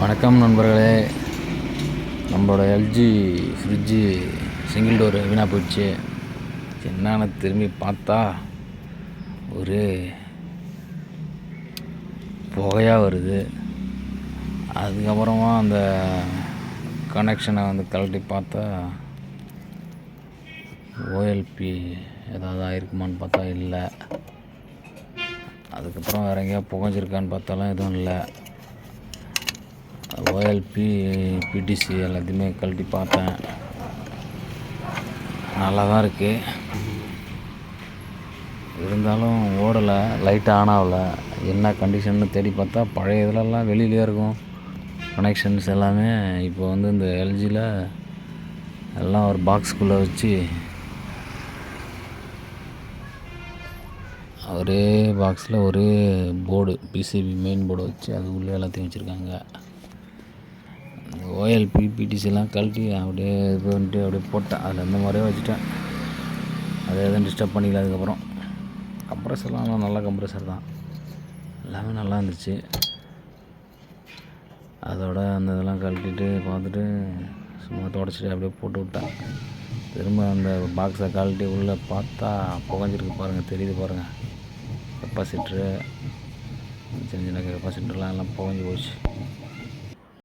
வணக்கம் நண்பர்களே. நம்மளோட எல்ஜி ஃப்ரிட்ஜு சிங்கிள் டோரு வீணாக போயிடுச்சு. என்னன்னு திரும்பி பார்த்தா ஒரு புகையாக வருது. அதுக்கப்புறமா அந்த கனெக்ஷனை கழட்டி பார்த்தா ஓஎல்பி ஏதாவது ஆயிருக்குமான்னு பார்த்தா இல்லை. அதுக்கப்புறம் வேறு எங்கேயா புகைஞ்சிருக்கான்னு பார்த்தாலும் எதுவும் இல்லை. ஓஎல்பி பிடிசி எல்லாத்தையுமே கழட்டி பார்த்தேன், நல்லா தான் இருக்குது. இருந்தாலும் ஓடலை, லைட் ஆன் ஆகலை. என்ன கண்டிஷன்னு தேடி பார்த்தா பழைய இதிலெல்லாம் வெளியிலே இருக்கும் கனெக்ஷன்ஸ் எல்லாமே. இப்போ இந்த எல்ஜியில் எல்லாம் ஒரு பாக்ஸ்குள்ளே வச்சு ஒரே பாக்ஸில் ஒரே போர்டு பிசிபி மெயின் போர்டு வச்சு அது உள்ளே எல்லாத்தையும் வச்சுருக்காங்க. ஓஎல்பி பிடிசிலாம் கழட்டி அப்படியே இது பண்ணிட்டு அப்படியே போட்டேன். அதில் இந்த மாதிரியே வச்சுட்டேன். அதை எதுவும் டிஸ்டர்ப் பண்ணிக்கல. அதுக்கப்புறம் கம்ப்ரஸர்லாம் நல்ல கம்ப்ரஸர் தான், எல்லாமே நல்லா இருந்துச்சு. அதோட அந்த இதெல்லாம் கழட்டிட்டு பார்த்துட்டு சும்மா தொடச்சிட்டு அப்படியே போட்டு விட்டேன். திரும்ப அந்த பாக்ஸை கழட்டி உள்ளே பார்த்தா புகைஞ்சிருக்கு பாருங்கள், தெரியுது பாருங்கள். கெப்பாசிட்ரு சின்ன சின்ன கெப்பாசிட்டர்லாம் எல்லாம் புகைஞ்சி போச்சு.